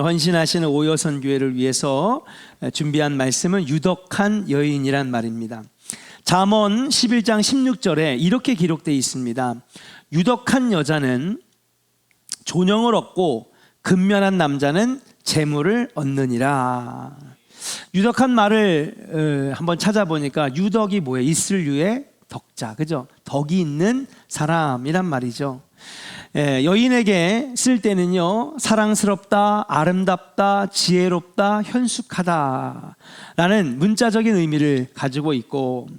헌신하시는 오여선 교회를 위해서 준비한 말씀은 유덕한 여인이란 말입니다. 잠언 11장 16절에 이렇게 기록되어 있습니다. 유덕한 여자는 존영을 얻고 근면한 남자는 재물을 얻느니라. 유덕한 말을 한번 찾아보니까 유덕이 뭐예요? 있을 유의 덕자, 그죠? 덕이 있는 사람이란 말이죠. 여인에게 쓸 때는요, 사랑스럽다, 아름답다, 지혜롭다, 현숙하다 라는 문자적인 의미를 가지고 있고,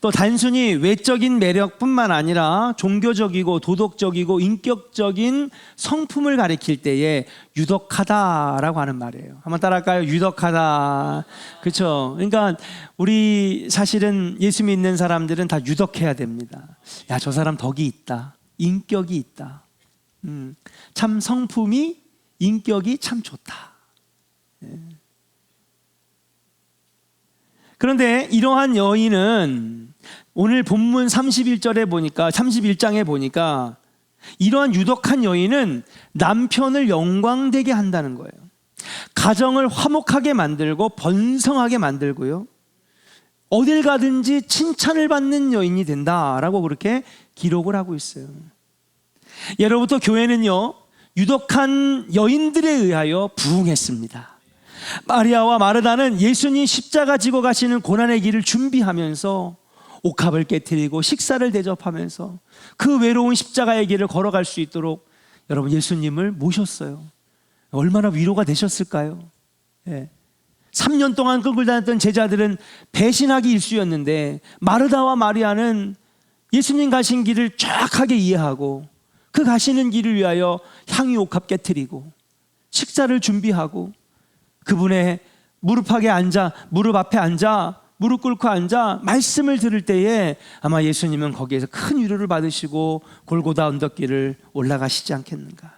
또 단순히 외적인 매력뿐만 아니라 종교적이고 도덕적이고 인격적인 성품을 가리킬 때에 유덕하다라고 하는 말이에요. 한번 따라할까요? 유덕하다. 그렇죠? 그러니까 우리 사실은 예수 믿는 사람들은 다 유덕해야 됩니다. 야, 저 사람 덕이 있다, 인격이 있다, 참 성품이, 인격이 참 좋다. 그런데 이러한 여인은 오늘 본문 31절에 보니까, 31장에 보니까 이러한 유덕한 여인은 남편을 영광되게 한다는 거예요. 가정을 화목하게 만들고 번성하게 만들고요, 어딜 가든지 칭찬을 받는 여인이 된다라고 그렇게 기록을 하고 있어요. 예로부터 교회는요, 유덕한 여인들에 의하여 부흥했습니다. 마리아와 마르다는 예수님 십자가 지고 가시는 고난의 길을 준비하면서 옥합을 깨트리고 식사를 대접하면서 그 외로운 십자가의 길을 걸어갈 수 있도록 여러분 예수님을 모셨어요. 얼마나 위로가 되셨을까요? 3년 동안 끌고 다녔던 제자들은 배신하기 일쑤였는데, 마르다와 마리아는 예수님 가신 길을 정확하게 이해하고 그 가시는 길을 위하여 향유 옥합 깨트리고 식사를 준비하고 그분의 무릎 앞에 앉아 무릎 꿇고 앉아 말씀을 들을 때에 아마 예수님은 거기에서 큰 위로를 받으시고 골고다 언덕길을 올라가시지 않겠는가.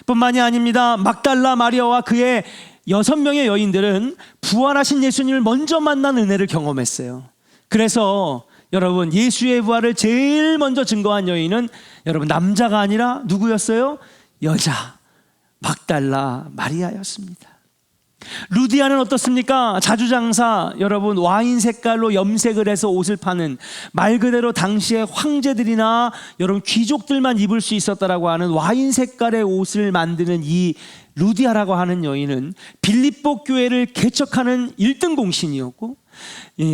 뿐만이 아닙니다. 막달라 마리아와 그의 6명의 여인들은 부활하신 예수님을 먼저 만난 은혜를 경험했어요. 그래서 여러분, 예수의 부활을 제일 먼저 증거한 여인은 여러분 남자가 아니라 누구였어요? 여자, 막달라 마리아였습니다. 루디아는 어떻습니까? 자주장사, 여러분 와인 색깔로 염색을 해서 옷을 파는, 말 그대로 당시의 황제들이나 여러분 귀족들만 입을 수 있었다라고 하는 와인 색깔의 옷을 만드는 이 루디아라고 하는 여인은 빌립보 교회를 개척하는 1등 공신이었고,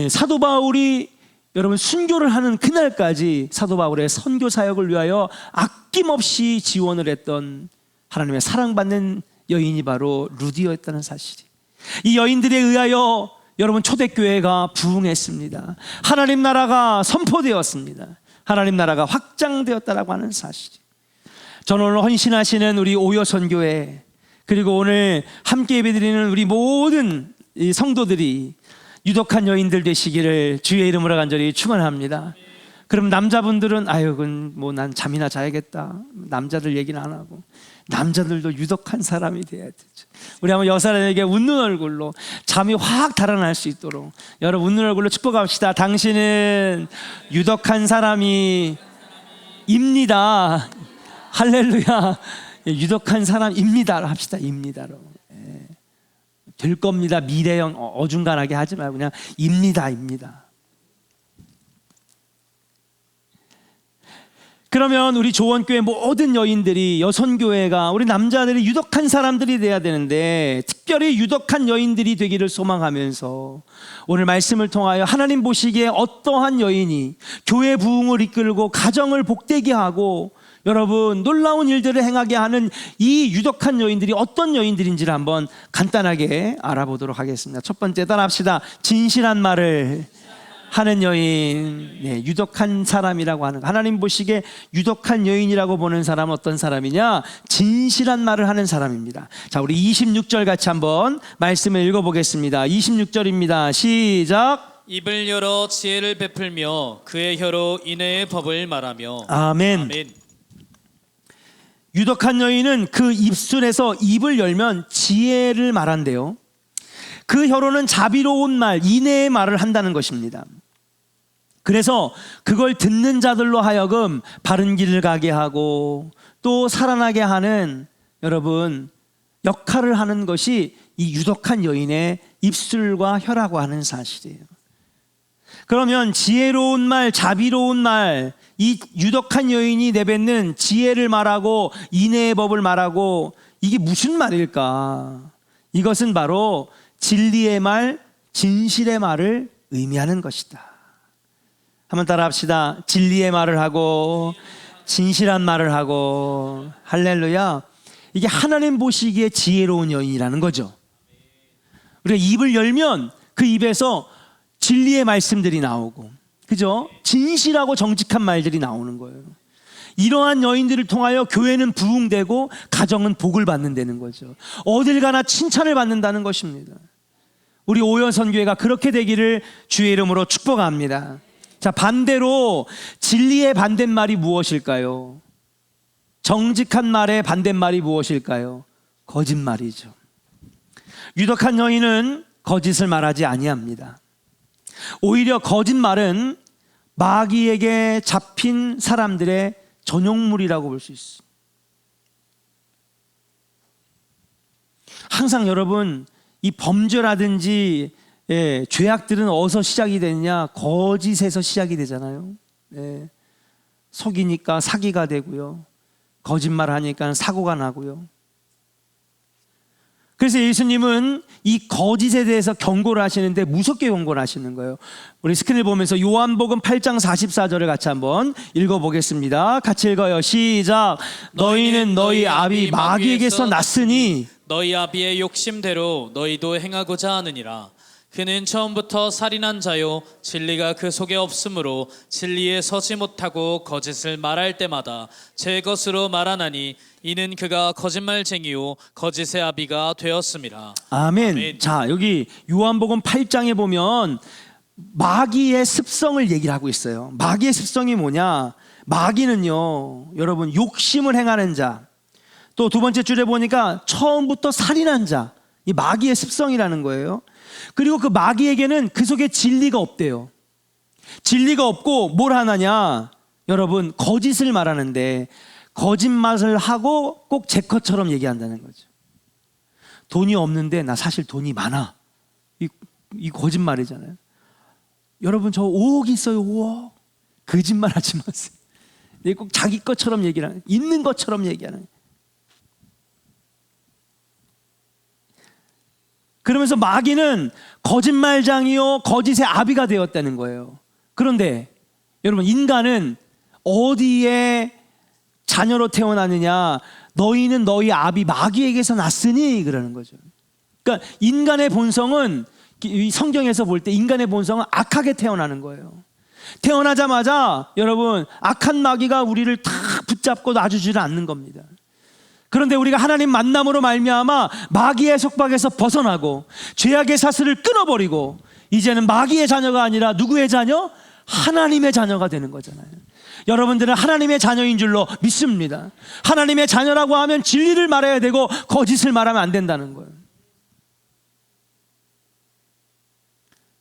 사도 바울이 여러분 순교를 하는 그날까지 사도 바울의 선교 사역을 위하여 아낌없이 지원을 했던 하나님의 사랑받는 여인이 바로 루디아였다는 사실이, 이 여인들에 의하여 여러분 초대교회가 부흥했습니다. 하나님 나라가 선포되었습니다. 하나님 나라가 확장되었다라고 하는 사실이, 저는 오늘 헌신하시는 우리 오여선교회, 그리고 오늘 함께 예배드리는 우리 모든 이 성도들이 유덕한 여인들 되시기를 주의 이름으로 간절히 축원합니다. 그럼 남자분들은 아유, 뭐 난 잠이나 자야겠다, 남자들 얘기는 안 하고, 남자들도 유덕한 사람이 돼야 되죠. 우리 한번 여사람에게 웃는 얼굴로 잠이 확 달아날 수 있도록 여러분 웃는 얼굴로 축복합시다. 당신은 유덕한 사람이 입니다. 할렐루야. 유덕한 사람입니다 합시다. 입니다로. 될 겁니다. 미래형 어중간하게 하지 말고 그냥 입니다. 그러면 우리 조원교회 모든 여인들이, 여선교회가 우리 남자들이 유덕한 사람들이 돼야 되는데, 특별히 유덕한 여인들이 되기를 소망하면서 오늘 말씀을 통하여 하나님 보시기에 어떠한 여인이 교회 부흥을 이끌고 가정을 복되게 하고 여러분 놀라운 일들을 행하게 하는 이 유덕한 여인들이 어떤 여인들인지를 한번 간단하게 알아보도록 하겠습니다. 첫 번째 따라합시다. 진실한 말을 하는 여인. 유덕한 사람이라고 하는, 하나님 보시기에 유덕한 여인이라고 보는 사람은 어떤 사람이냐? 진실한 말을 하는 사람입니다. 자, 우리 26절 같이 한번 말씀을 읽어보겠습니다. 26절입니다. 시작. 입을 열어 지혜를 베풀며 그의 혀로 인애의 법을 말하며. 아멘. 아멘. 유덕한 여인은 그 입술에서 입을 열면 지혜를 말한대요. 그 혀로는 자비로운 말, 인애의 말을 한다는 것입니다. 그래서 그걸 듣는 자들로 하여금 바른 길을 가게 하고 또 살아나게 하는 여러분 역할을 하는 것이 이 유독한 여인의 입술과 혀라고 하는 사실이에요. 그러면 지혜로운 말, 자비로운 말, 이 유독한 여인이 내뱉는 지혜를 말하고 인애의 법을 말하고 이게 무슨 말일까? 이것은 바로 진리의 말, 진실의 말을 의미하는 것이다. 한번 따라 합시다. 진리의 말을 하고 진실한 말을 하고. 할렐루야. 이게 하나님 보시기에 지혜로운 여인이라는 거죠. 우리가 입을 열면 그 입에서 진리의 말씀들이 나오고, 그죠? 진실하고 정직한 말들이 나오는 거예요. 이러한 여인들을 통하여 교회는 부흥되고 가정은 복을 받는다는 거죠. 어딜 가나 칭찬을 받는다는 것입니다. 우리 오연선교회가 그렇게 되기를 주의 이름으로 축복합니다. 자, 반대로 진리의 반대말이 무엇일까요? 정직한 말의 반대말이 무엇일까요? 거짓말이죠. 유독한 여인은 거짓을 말하지 아니합니다. 오히려 거짓말은 마귀에게 잡힌 사람들의 전용물이라고 볼 수 있습니다. 항상 여러분, 이 범죄라든지 죄악들은 어디서 시작이 되느냐? 거짓에서 시작이 되잖아요. 속이니까 사기가 되고요, 거짓말하니까 사고가 나고요. 그래서 예수님은 이 거짓에 대해서 경고를 하시는데 무섭게 경고를 하시는 거예요. 우리 스크린을 보면서 요한복음 8장 44절을 같이 한번 읽어보겠습니다. 같이 읽어요. 시작. 너희는 너희 아비 마귀에게서 났으니 너희 아비의 욕심대로 너희도 행하고자 하느니라. 그는 처음부터 살인한 자요 진리가 그 속에 없으므로 진리에 서지 못하고 거짓을 말할 때마다 제 것으로 말하나니 이는 그가 거짓말쟁이요 거짓의 아비가 되었음이라. 아멘. 아멘. 자, 여기 요한복음 8장에 보면 마귀의 습성을 얘기를 하고 있어요. 마귀의 습성이 뭐냐? 마귀는요, 여러분, 욕심을 행하는 자, 또 두 번째 줄에 보니까 처음부터 살인한 자, 이 마귀의 습성이라는 거예요. 그리고 그 마귀에게는 그 속에 진리가 없대요. 진리가 없고 뭘 하느냐? 여러분, 거짓을 말하는데 거짓말을 하고 꼭 제 것처럼 얘기한다는 거죠. 돈이 없는데 나 사실 돈이 많아. 이 거짓말이잖아요. 여러분, 저 5억 있어요. 5억. 거짓말 하지 마세요. 꼭 자기 것처럼 얘기를 하는, 있는 것처럼 얘기하는. 그러면서 마귀는 거짓말장이요 거짓의 아비가 되었다는 거예요. 그런데 여러분, 인간은 어디에 자녀로 태어나느냐? 너희는 너희 아비 마귀에게서 났으니, 그러는 거죠. 그러니까 인간의 본성은, 이 성경에서 볼 때 인간의 본성은 악하게 태어나는 거예요. 태어나자마자 여러분, 악한 마귀가 우리를 다 붙잡고 놔주지를 않는 겁니다. 그런데 우리가 하나님 만남으로 말미암아 마귀의 속박에서 벗어나고 죄악의 사슬을 끊어버리고 이제는 마귀의 자녀가 아니라 누구의 자녀? 하나님의 자녀가 되는 거잖아요. 여러분들은 하나님의 자녀인 줄로 믿습니다. 하나님의 자녀라고 하면 진리를 말해야 되고 거짓을 말하면 안 된다는 거예요.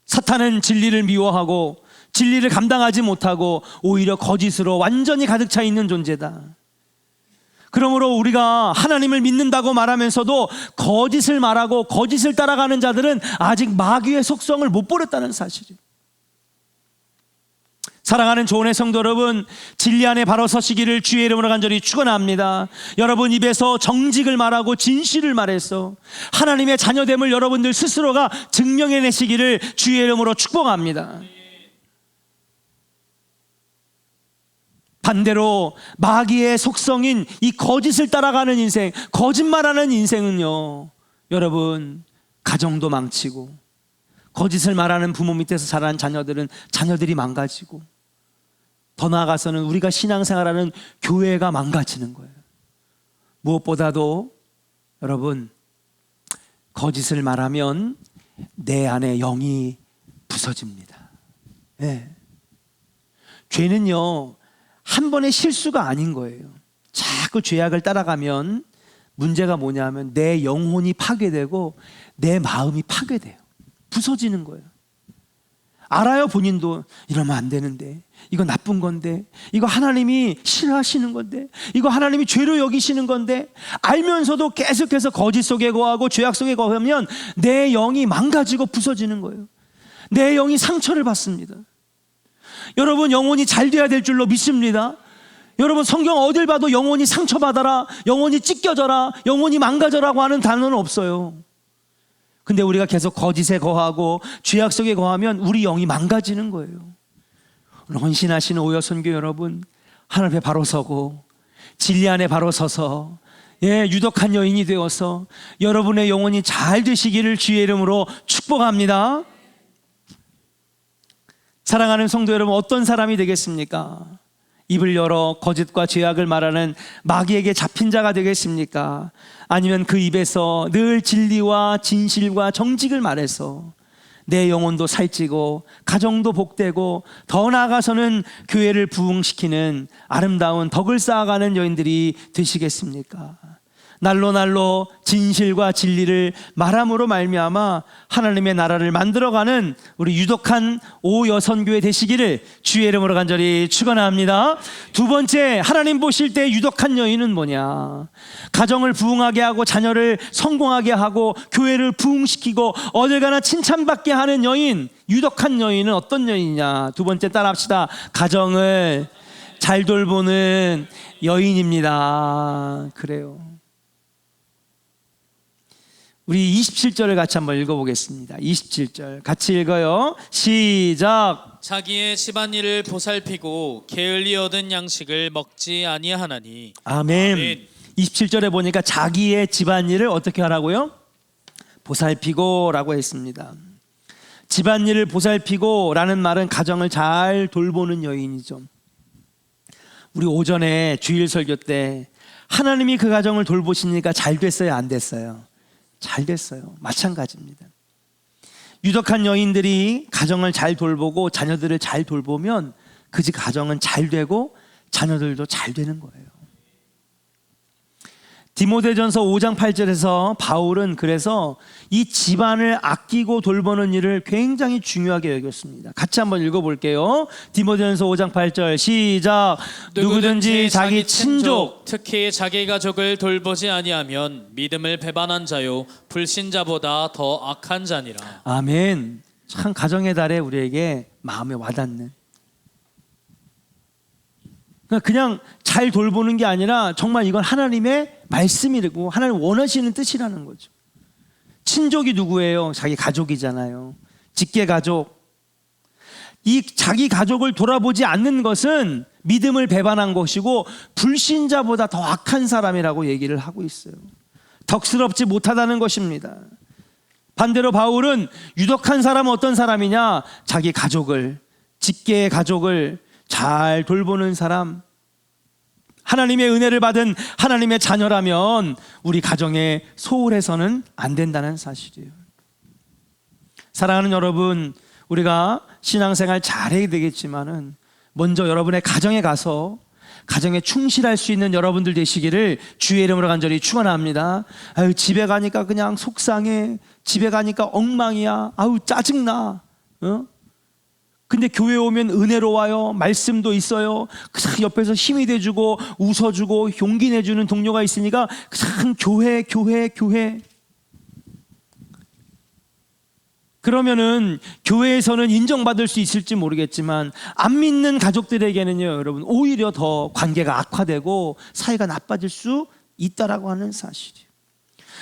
사탄은 진리를 미워하고 진리를 감당하지 못하고 오히려 거짓으로 완전히 가득 차 있는 존재다. 그러므로 우리가 하나님을 믿는다고 말하면서도 거짓을 말하고 거짓을 따라가는 자들은 아직 마귀의 속성을 못 버렸다는 사실이에요. 사랑하는 조은의 성도 여러분, 진리 안에 바로 서시기를 주의 이름으로 간절히 축원합니다. 여러분 입에서 정직을 말하고 진실을 말해서 하나님의 자녀됨을 여러분들 스스로가 증명해내시기를 주의 이름으로 축복합니다. 반대로 마귀의 속성인 이 거짓을 따라가는 인생, 거짓말하는 인생은요, 여러분, 가정도 망치고 거짓을 말하는 부모 밑에서 자란 자녀들은 자녀들이 망가지고 더 나아가서는 우리가 신앙생활하는 교회가 망가지는 거예요. 무엇보다도 여러분, 거짓을 말하면 내 안에 영이 부서집니다. 네. 죄는요, 한 번의 실수가 아닌 거예요. 자꾸 죄악을 따라가면 문제가 뭐냐면 내 영혼이 파괴되고 내 마음이 파괴돼요. 부서지는 거예요. 알아요. 본인도 이러면 안 되는데, 이거 나쁜 건데, 이거 하나님이 싫어하시는 건데, 이거 하나님이 죄로 여기시는 건데, 알면서도 계속해서 거짓 속에 거하고 죄악 속에 거하면 내 영이 망가지고 부서지는 거예요. 내 영이 상처를 받습니다. 여러분, 영혼이 잘 돼야 될 줄로 믿습니다. 여러분, 성경 어딜 봐도 영혼이 상처받아라, 영혼이 찢겨져라, 영혼이 망가져라고 하는 단어는 없어요. 근데 우리가 계속 거짓에 거하고 죄악 속에 거하면 우리 영이 망가지는 거예요. 헌신하시는 오여선교 여러분, 하나님 앞에 바로 서고 진리 안에 바로 서서 유독한 여인이 되어서 여러분의 영혼이 잘 되시기를 주의 이름으로 축복합니다. 사랑하는 성도 여러분, 어떤 사람이 되겠습니까? 입을 열어 거짓과 죄악을 말하는 마귀에게 잡힌 자가 되겠습니까? 아니면 그 입에서 늘 진리와 진실과 정직을 말해서 내 영혼도 살찌고 가정도 복되고 더 나아가서는 교회를 부흥시키는 아름다운 덕을 쌓아가는 여인들이 되시겠습니까? 날로 진실과 진리를 말함으로 말미암아 하나님의 나라를 만들어가는 우리 유독한 오여선교회 되시기를 주의 이름으로 간절히 축원합니다. 두 번째, 하나님 보실 때 유독한 여인은 뭐냐? 가정을 부흥하게 하고 자녀를 성공하게 하고 교회를 부흥시키고 어딜 가나 칭찬받게 하는 여인, 유독한 여인은 어떤 여인이냐? 두 번째 따라합시다. 가정을 잘 돌보는 여인입니다. 그래요. 우리 27절을 같이 한번 읽어보겠습니다. 27절 같이 읽어요. 시작. 자기의 집안일을 보살피고 게을리 얻은 양식을 먹지 아니하나니. 아멘. 아멘. 27절에 보니까 자기의 집안일을 어떻게 하라고요? 보살피고 라고 했습니다. 집안일을 보살피고 라는 말은 가정을 잘 돌보는 여인이죠. 우리 오전에 주일 설교 때 하나님이 그 가정을 돌보시니까 잘 됐어요, 안 됐어요? 잘 됐어요. 마찬가지입니다. 유독한 여인들이 가정을 잘 돌보고 자녀들을 잘 돌보면 그 집 가정은 잘 되고 자녀들도 잘 되는 거예요. 디모데전서 5장 8절에서 바울은 그래서 이 집안을 아끼고 돌보는 일을 굉장히 중요하게 여겼습니다. 같이 한번 읽어볼게요. 디모데전서 5장 8절 시작. 누구든지 자기 친족, 특히 자기 가족을 돌보지 아니하면 믿음을 배반한 자요 불신자보다 더 악한 자니라. 아멘. 참 가정의 달에 우리에게 마음에 와닿는, 그냥 잘 돌보는 게 아니라 정말 이건 하나님의 말씀이고 하나님 원하시는 뜻이라는 거죠. 친족이 누구예요? 자기 가족이잖아요. 직계 가족. 이 자기 가족을 돌아보지 않는 것은 믿음을 배반한 것이고 불신자보다 더 악한 사람이라고 얘기를 하고 있어요. 덕스럽지 못하다는 것입니다. 반대로 바울은 유독한 사람은 어떤 사람이냐? 자기 가족을, 직계의 가족을 잘 돌보는 사람, 하나님의 은혜를 받은 하나님의 자녀라면 우리 가정에 소홀해서는 안 된다는 사실이에요. 사랑하는 여러분, 우리가 신앙생활 잘해야 되겠지만은 먼저 여러분의 가정에 가서 가정에 충실할 수 있는 여러분들 되시기를 주의 이름으로 간절히 축원합니다. 아유, 집에 가니까 그냥 속상해, 집에 가니까 엉망이야, 아유 짜증나, 근데 교회 오면 은혜로워요. 말씀도 있어요. 그냥 옆에서 힘이 돼주고 웃어주고 용기 내주는 동료가 있으니까 그냥 교회. 그러면은 교회에서는 인정받을 수 있을지 모르겠지만 안 믿는 가족들에게는요, 여러분, 오히려 더 관계가 악화되고 사이가 나빠질 수 있다라고 하는 사실이에요.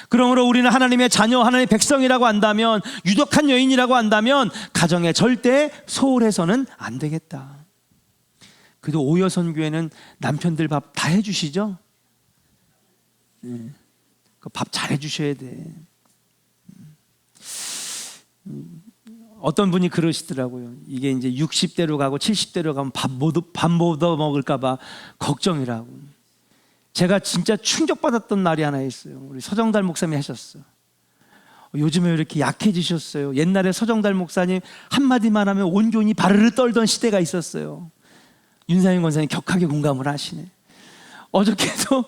그러므로 우리는 하나님의 자녀, 하나님의 백성이라고 한다면, 유독한 여인이라고 한다면 가정에 절대 소홀해서는 안 되겠다. 그래도 오여선교회는 남편들 밥 다 해주시죠? 그 밥 잘 해주셔야 돼. 어떤 분이 그러시더라고요. 이게 이제 60대로 가고 70대로 가면 밥 못 얻어 먹을까 봐 걱정이라고. 제가 진짜 충격받았던 날이 하나 있어요. 우리 서정달 목사님이 하셨어요. 요즘에 왜 이렇게 약해지셨어요? 옛날에 서정달 목사님 한마디만 하면 온종일 바르르 떨던 시대가 있었어요. 윤상현 권사님 격하게 공감을 하시네. 어저께도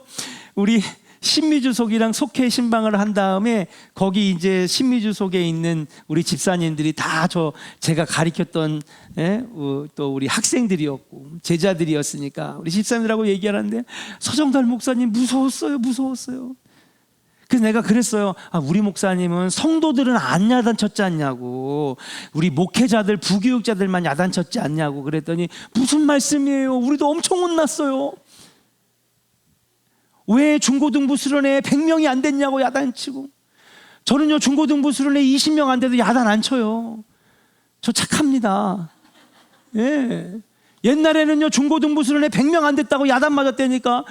우리 신미주속이랑 속회 신방을 한 다음에 거기 이제 신미주속에 있는 우리 집사님들이 다 제가 가르쳤던 또 우리 학생들이었고 제자들이었으니까 우리 집사님들하고 얘기하는데 서정달 목사님 무서웠어요. 그래서 내가 그랬어요. 우리 목사님은 성도들은 안 야단쳤지 않냐고, 우리 목회자들 부교육자들만 야단쳤지 않냐고 그랬더니 무슨 말씀이에요, 우리도 엄청 혼났어요. 왜 중고등부 수련회 100명이 안 됐냐고 야단치고, 저는요 중고등부 수련회 20명 안 돼도 야단 안 쳐요. 저 착합니다. 예. 옛날에는요 중고등부 수련회 100명 안 됐다고 야단 맞았다니까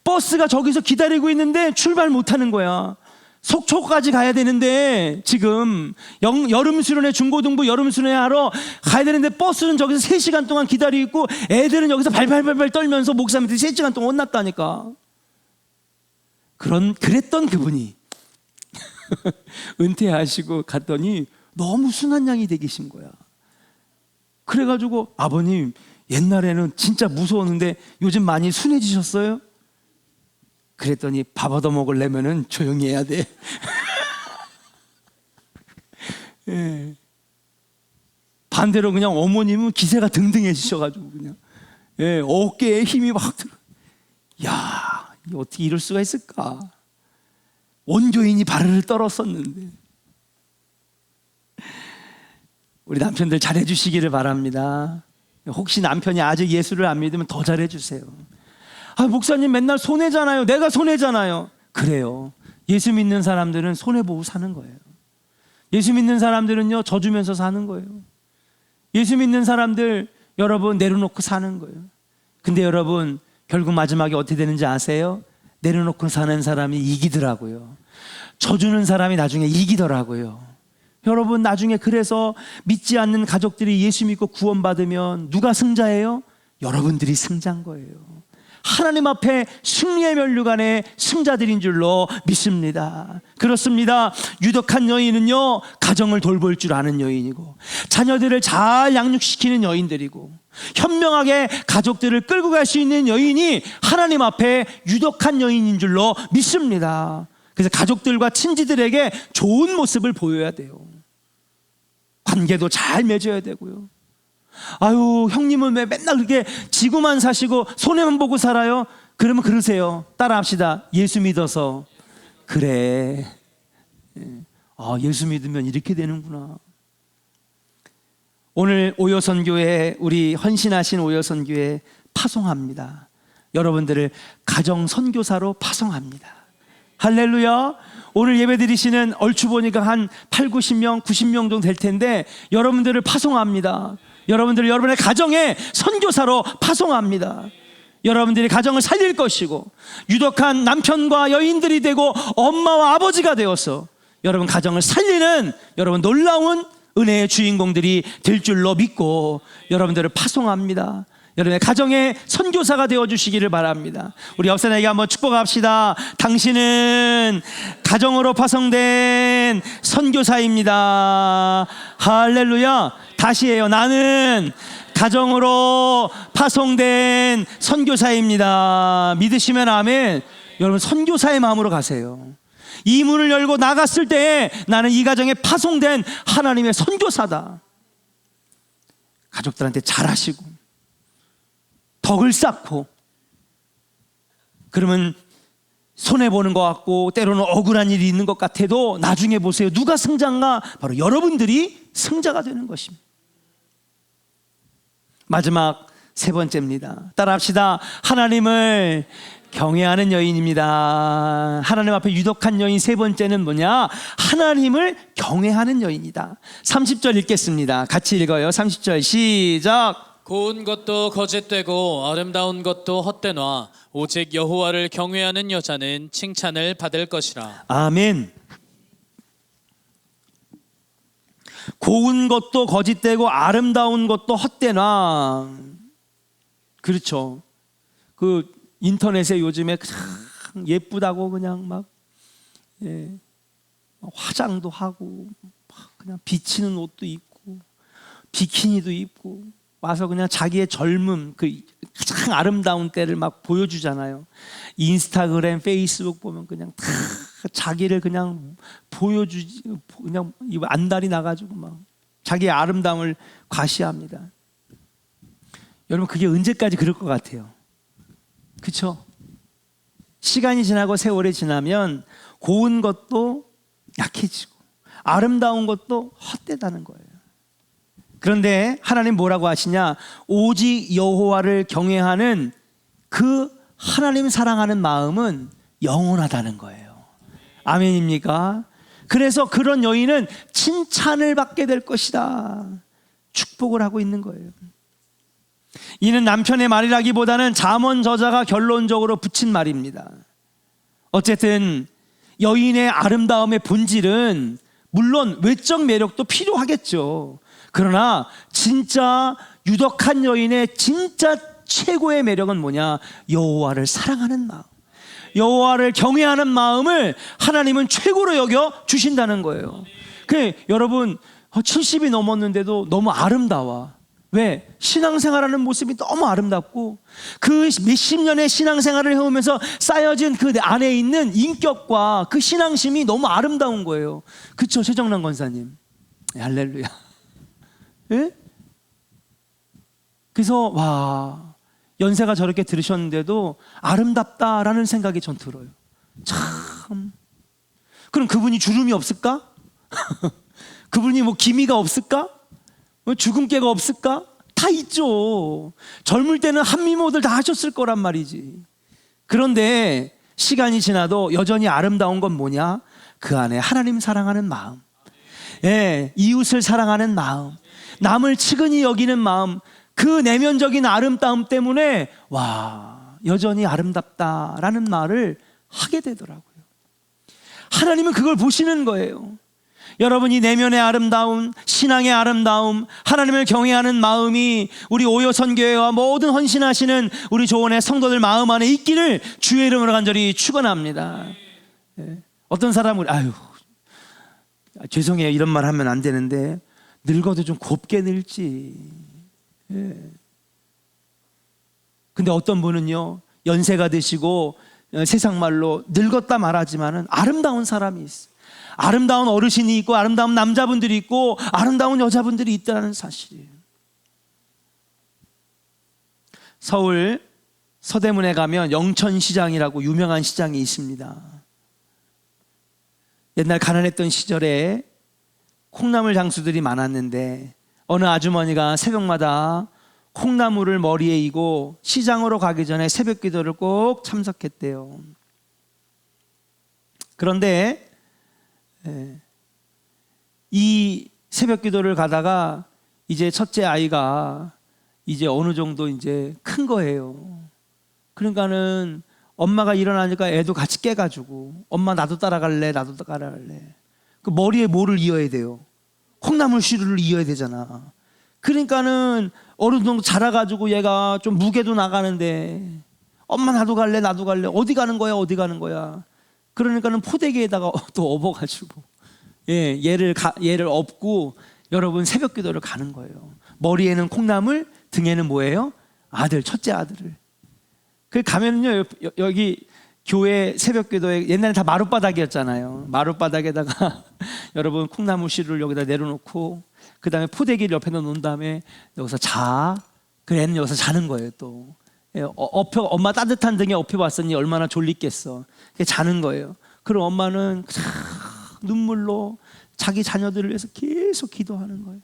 버스가 저기서 기다리고 있는데 출발 못하는 거야. 속초까지 가야 되는데 지금 여름 수련회, 중고등부 여름 수련회 하러 가야 되는데 버스는 저기서 3시간 동안 기다리고 있고 애들은 여기서 발발발발 떨면서 목사님들이 3시간 동안 혼났다니까. 그랬던 그분이 은퇴하시고 갔더니 너무 순한 양이 되 계신 거야. 그래가지고 아버님 옛날에는 진짜 무서웠는데 요즘 많이 순해지셨어요? 그랬더니 밥 얻어 먹으려면은 조용히 해야 돼. 예. 반대로 그냥 어머님은 기세가 등등해지셔가지고 그냥 어깨에 힘이 막 들어. 야, 어떻게 이럴 수가 있을까? 원조인이 발을 떨었었는데. 우리 남편들 잘해주시기를 바랍니다. 혹시 남편이 아직 예수를 안 믿으면 더 잘해주세요. 목사님 맨날 손해잖아요. 내가 손해잖아요. 그래요. 예수 믿는 사람들은 손해보고 사는 거예요. 예수 믿는 사람들은요 져주면서 사는 거예요. 예수 믿는 사람들 여러분 내려놓고 사는 거예요. 근데 여러분 결국 마지막에 어떻게 되는지 아세요? 내려놓고 사는 사람이 이기더라고요. 져주는 사람이 나중에 이기더라고요. 여러분 나중에 그래서 믿지 않는 가족들이 예수 믿고 구원받으면 누가 승자예요? 여러분들이 승자인 거예요. 하나님 앞에 승리의 면류관의 승자들인 줄로 믿습니다. 그렇습니다. 유덕한 여인은요 가정을 돌볼 줄 아는 여인이고 자녀들을 잘 양육시키는 여인들이고 현명하게 가족들을 끌고 갈 수 있는 여인이 하나님 앞에 유덕한 여인인 줄로 믿습니다. 그래서 가족들과 친지들에게 좋은 모습을 보여야 돼요. 관계도 잘 맺어야 되고요. 형님은 왜 맨날 그렇게 지구만 사시고 손해만 보고 살아요? 그러면 그러세요. 따라합시다. 예수 믿어서 그래. 예수 믿으면 이렇게 되는구나. 오늘 오여선교회 우리 헌신하신 오여선교회 파송합니다. 여러분들을 가정 선교사로 파송합니다. 할렐루야. 오늘 예배 드리시는 얼추 보니까 한 8, 90명, 90명 정도 될 텐데 여러분들을 파송합니다. 여러분들을 여러분의 가정에 선교사로 파송합니다. 여러분들이 가정을 살릴 것이고 유덕한 남편과 여인들이 되고 엄마와 아버지가 되어서 여러분 가정을 살리는 여러분 놀라운 은혜의 주인공들이 될 줄로 믿고 여러분들을 파송합니다. 여러분의 가정의 선교사가 되어주시기를 바랍니다. 우리 옆 사람에게 한번 축복합시다. 당신은 가정으로 파송된 선교사입니다. 할렐루야. 다시 해요. 나는 가정으로 파송된 선교사입니다. 믿으시면 아멘. 여러분 선교사의 마음으로 가세요. 이 문을 열고 나갔을 때 나는 이 가정에 파송된 하나님의 선교사다. 가족들한테 잘하시고 덕을 쌓고 그러면 손해보는 것 같고 때로는 억울한 일이 있는 것 같아도 나중에 보세요. 누가 승자인가? 바로 여러분들이 승자가 되는 것입니다. 마지막 세 번째입니다. 따라합시다. 하나님을 경외하는 여인입니다. 하나님 앞에 유독한 여인 세 번째는 뭐냐? 하나님을 경외하는 여인이다. 30절 읽겠습니다. 같이 읽어요. 30절 시작. 고운 것도 거짓되고 아름다운 것도 헛되노아 오직 여호와를 경외하는 여자는 칭찬을 받을 것이라. 아멘. 고운 것도 거짓되고 아름다운 것도 헛되나. 그렇죠. 그 인터넷에 요즘에 그냥 예쁘다고 그냥 막 화장도 하고 막 그냥 비치는 옷도 입고 비키니도 입고 와서 그냥 자기의 젊음, 그 가장 아름다운 때를 막 보여주잖아요. 인스타그램, 페이스북 보면 그냥 다 자기를 그냥 보여주지, 그냥 안달이 나가지고 막 자기의 아름다움을 과시합니다. 여러분, 그게 언제까지 그럴 것 같아요? 그렇죠? 시간이 지나고 세월이 지나면 고운 것도 약해지고 아름다운 것도 헛되다는 거예요. 그런데 하나님 뭐라고 하시냐? 오직 여호와를 경외하는 그 하나님 사랑하는 마음은 영원하다는 거예요. 아멘입니까? 그래서 그런 여인은 칭찬을 받게 될 것이다. 축복을 하고 있는 거예요. 이는 남편의 말이라기보다는 잠언 저자가 결론적으로 붙인 말입니다. 어쨌든 여인의 아름다움의 본질은 물론 외적 매력도 필요하겠죠. 그러나 진짜 유덕한 여인의 진짜 최고의 매력은 뭐냐? 여호와를 사랑하는 마음, 여호와를 경외하는 마음을 하나님은 최고로 여겨 주신다는 거예요. 여러분 70이 넘었는데도 너무 아름다워. 왜? 신앙생활하는 모습이 너무 아름답고 그 몇십 년의 신앙생활을 해오면서 쌓여진 그 안에 있는 인격과 그 신앙심이 너무 아름다운 거예요. 그렇죠, 최정란 권사님? 할렐루야. 예? 그래서 와, 연세가 저렇게 들으셨는데도 아름답다라는 생각이 전 들어요. 참. 그럼 그분이 주름이 없을까? 그분이 뭐 기미가 없을까? 주근깨가 없을까? 다 있죠. 젊을 때는 한미모들 다 하셨을 거란 말이지. 그런데 시간이 지나도 여전히 아름다운 건 뭐냐? 그 안에 하나님 사랑하는 마음, 예, 이웃을 사랑하는 마음, 남을 측은히 여기는 마음, 그 내면적인 아름다움 때문에 와, 여전히 아름답다라는 말을 하게 되더라고요. 하나님은 그걸 보시는 거예요. 여러분이 내면의 아름다움, 신앙의 아름다움, 하나님을 경외하는 마음이 우리 오요선교회와 모든 헌신하시는 우리 조원의 성도들 마음 안에 있기를 주의 이름으로 간절히 축원합니다. 예. 어떤 사람은 아유, 죄송해요, 이런 말 하면 안 되는데 늙어도 좀 곱게 늙지. 예. 근데 어떤 분은요, 연세가 드시고 세상 말로 늙었다 말하지만은 아름다운 사람이 있어요. 아름다운 어르신이 있고 아름다운 남자분들이 있고 아름다운 여자분들이 있다는 사실이에요. 서울 서대문에 가면 영천시장이라고 유명한 시장이 있습니다. 옛날 가난했던 시절에 콩나물 장수들이 많았는데 어느 아주머니가 새벽마다 콩나물을 머리에 이고 시장으로 가기 전에 새벽 기도를 꼭 참석했대요. 그런데 이 새벽 기도를 가다가 이제 첫째 아이가 이제 어느 정도 이제 큰 거예요. 그러니까는 엄마가 일어나니까 애도 같이 깨가지고 엄마 나도 따라갈래, 나도 따라갈래. 그 머리에 뭐를 이어야 돼요? 콩나물 시루를 이어야 되잖아. 그러니까는 어느 정도 자라가지고 얘가 좀 무게도 나가는데 엄마 나도 갈래, 나도 갈래. 어디 가는 거야, 어디 가는 거야. 그러니까는 포대기에다가 또 업어가지고 얘를 업고 여러분 새벽 기도를 가는 거예요. 머리에는 콩나물, 등에는 뭐예요? 아들, 첫째 아들을. 그 가면은요, 여기 교회 새벽 기도에 옛날에 다 마룻바닥이었잖아요. 마룻바닥에다가 여러분 콩나물 씨를 여기다 내려놓고 그 다음에 포대기를 옆에 놓은 다음에 여기서 자. 그 애는 여기서 자는 거예요. 또 엄마 따뜻한 등에 업혀봤으니 얼마나 졸리겠어. 자는 거예요. 그럼 엄마는 눈물로 자기 자녀들을 위해서 계속 기도하는 거예요.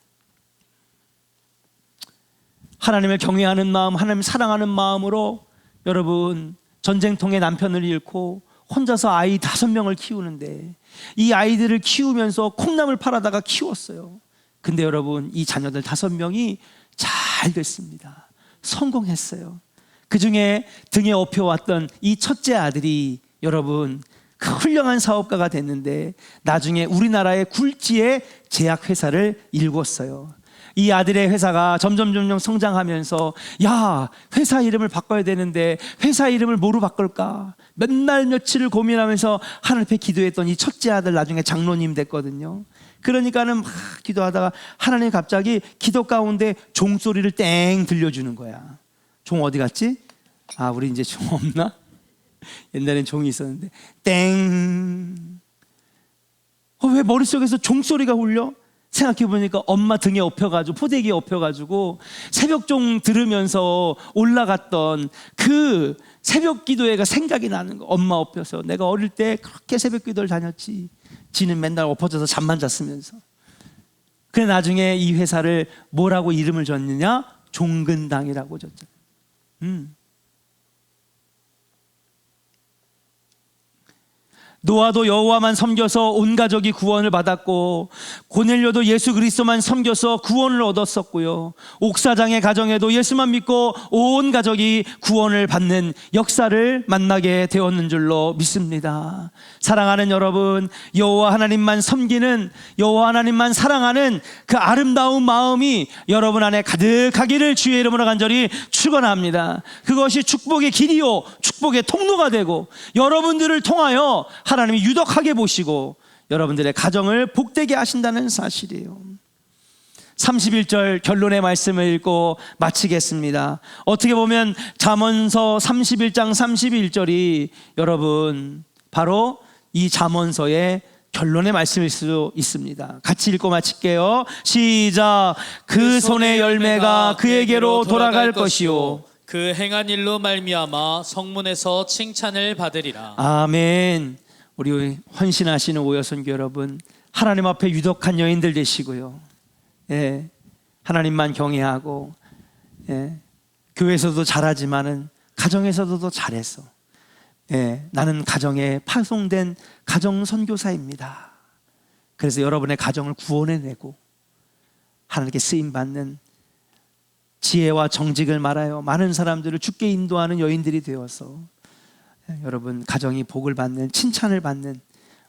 하나님을 경외하는 마음, 하나님을 사랑하는 마음으로 여러분 전쟁통에 남편을 잃고 혼자서 아이 5명을 키우는데 이 아이들을 키우면서 콩나물 팔아다가 키웠어요. 근데 여러분 이 자녀들 5명이 잘 됐습니다. 성공했어요. 그 중에 등에 업혀왔던 이 첫째 아들이 여러분 그 훌륭한 사업가가 됐는데 나중에 우리나라의 굴지의 제약회사를 일궜어요. 이 아들의 회사가 점점 성장하면서 야, 회사 이름을 바꿔야 되는데 회사 이름을 뭐로 바꿀까? 맨날 며칠을 고민하면서 하나님 앞에 기도했던 이 첫째 아들 나중에 장로님 됐거든요. 그러니까는 막 기도하다가 하나님 갑자기 기도 가운데 종소리를 땡 들려주는 거야. 종 어디 갔지? 아, 우리 이제 종 없나? 옛날엔 종이 있었는데 땡. 왜 머릿속에서 종소리가 울려? 생각해보니까 엄마 등에 업혀가지고 포대기에 업혀가지고 새벽종 들으면서 올라갔던 그 새벽 기도회가 생각이 나는 거. 엄마 업혀서 내가 어릴 때 그렇게 새벽 기도를 다녔지. 지는 맨날 엎어져서 잠만 잤으면서. 그래 나중에 이 회사를 뭐라고 이름을 줬느냐? 종근당이라고 줬잖아. 노아도 여호와만 섬겨서 온 가족이 구원을 받았고, 고넬료도 예수 그리스도만 섬겨서 구원을 얻었었고요. 옥사장의 가정에도 예수만 믿고 온 가족이 구원을 받는 역사를 만나게 되었는 줄로 믿습니다. 사랑하는 여러분, 여호와 하나님만 섬기는, 여호와 하나님만 사랑하는 그 아름다운 마음이 여러분 안에 가득하기를 주의 이름으로 간절히 축원합니다. 그것이 축복의 길이요 축복의 통로가 되고 여러분들을 통하여 하나님이 유덕하게 보시고 여러분들의 가정을 복되게 하신다는 사실이에요. 31절 결론의 말씀을 읽고 마치겠습니다. 어떻게 보면 잠언서 31장 31절이 여러분 바로 이 잠언서의 결론의 말씀일 수 있습니다. 같이 읽고 마칠게요. 시작. 그 손의 열매가 그에게로 돌아갈 것이요 그 행한 일로 말미암아 성문에서 칭찬을 받으리라. 아멘. 우리 헌신하시는 오여선교 여러분, 하나님 앞에 유덕한 여인들 되시고요. 예, 하나님만 경외하고, 예, 교회에서도 잘하지만은 가정에서도 더 잘했어. 예, 나는 가정에 파송된 가정 선교사입니다. 그래서 여러분의 가정을 구원해내고 하나님께 쓰임 받는 지혜와 정직을 말하여 많은 사람들을 주께 인도하는 여인들이 되어서 여러분 가정이 복을 받는, 칭찬을 받는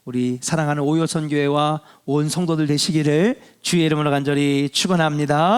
우리 사랑하는 오요선교회와 온 성도들 되시기를 주의 이름으로 간절히 축원합니다.